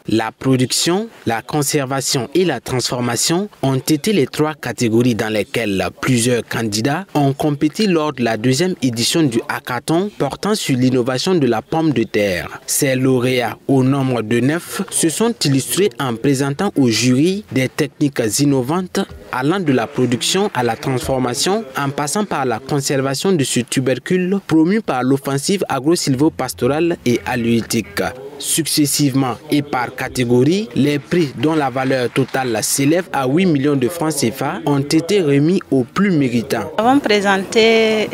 La production, la conservation et la transformation ont été les 3 catégories dans lesquelles plusieurs candidats ont compété lors de la 2e édition du hackathon portant sur l'innovation de la pomme de terre. Ces lauréats, au nombre de 9, se sont illustrés en présentant au jury des techniques innovantes allant de la production à la transformation en passant par la conservation de ce tubercule promu par l'offensive agro-silvopastorale et halieutique. Successivement et par catégorie, les prix dont la valeur totale s'élève à 8 millions de francs CFA ont été remis aux plus méritants. Nous avons présenté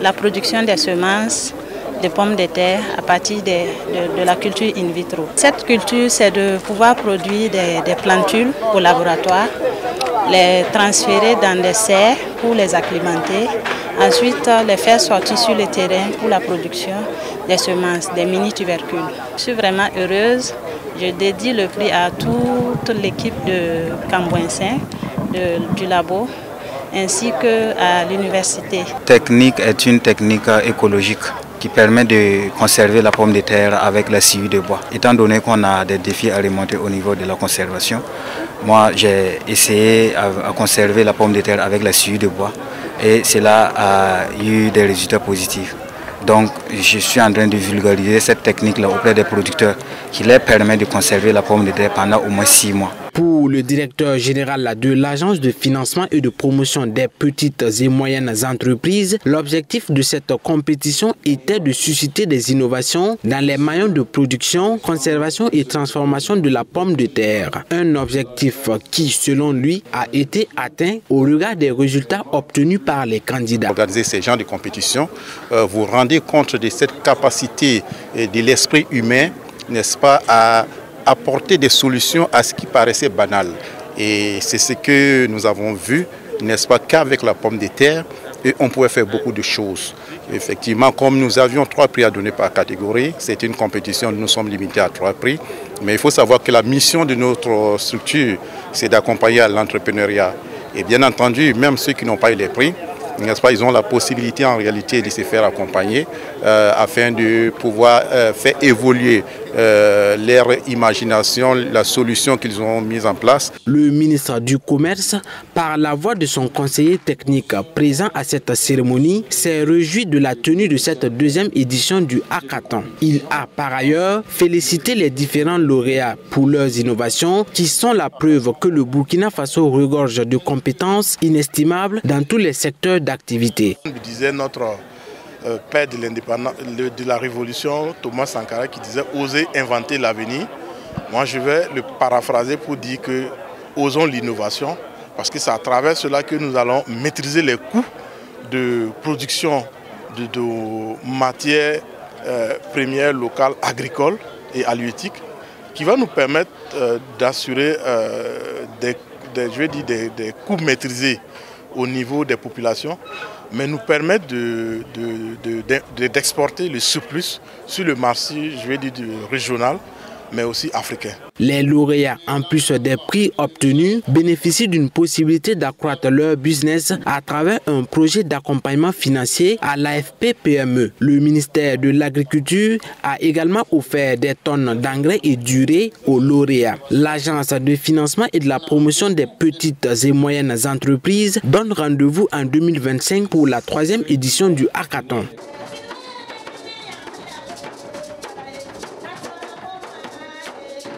la production des semences de pommes de terre à partir de la culture in vitro. Cette culture, c'est de pouvoir produire des plantules au laboratoire, les transférer dans des serres pour les acclimater, ensuite les faire sortir sur le terrain pour la production des semences, des mini-tubercules. Je suis vraiment heureuse. Je dédie le prix à toute l'équipe de Cambouensin, du labo, ainsi qu'à l'université. Technique est une technique écologique qui permet de conserver la pomme de terre avec la scie de bois. Étant donné qu'on a des défis à remonter au niveau de la conservation, moi j'ai essayé à conserver la pomme de terre avec la scie de bois et cela a eu des résultats positifs. Donc je suis en train de vulgariser cette technique-là auprès des producteurs qui leur permet de conserver la pomme de terre pendant au moins 6 mois. Pour le directeur général de l'Agence de financement et de promotion des petites et moyennes entreprises, l'objectif de cette compétition était de susciter des innovations dans les maillons de production, conservation et transformation de la pomme de terre. Un objectif qui, selon lui, a été atteint au regard des résultats obtenus par les candidats. Organiser ces genres de compétition, vous rendez compte de cette capacité de l'esprit humain, n'est-ce pas, à apporter des solutions à ce qui paraissait banal. Et c'est ce que nous avons vu, n'est-ce pas, qu'avec la pomme de terre, et on pouvait faire beaucoup de choses. Effectivement, comme nous avions 3 prix à donner par catégorie, c'était une compétition, nous sommes limités à 3 prix. Mais il faut savoir que la mission de notre structure, c'est d'accompagner l'entrepreneuriat. Et bien entendu, même ceux qui n'ont pas eu les prix, n'est-ce pas, ils ont la possibilité en réalité de se faire accompagner afin de pouvoir faire évoluer leur imagination, la solution qu'ils ont mise en place. Le ministre du Commerce, par la voix de son conseiller technique présent à cette cérémonie, s'est réjoui de la tenue de cette 2e édition du hackathon. Il a par ailleurs félicité les différents lauréats pour leurs innovations qui sont la preuve que le Burkina Faso regorge de compétences inestimables dans tous les secteurs d'activité. Disait notre père de l'indépendance, de la révolution, Thomas Sankara, qui disait « Oser inventer l'avenir ». Moi, je vais le paraphraser pour dire que osons l'innovation, parce que c'est à travers cela que nous allons maîtriser les coûts de production de matières premières locales agricoles et halieutiques, qui va nous permettre d'assurer des coûts maîtrisés au niveau des populations, mais nous permettre d'exporter le surplus sur le marché, régional, mais aussi africain. Les lauréats, en plus des prix obtenus, bénéficient d'une possibilité d'accroître leur business à travers un projet d'accompagnement financier à l'AFP-PME. Le ministère de l'Agriculture a également offert des tonnes d'engrais et d'urée aux lauréats. L'Agence de financement et de la promotion des petites et moyennes entreprises donne rendez-vous en 2025 pour la 3e édition du hackathon.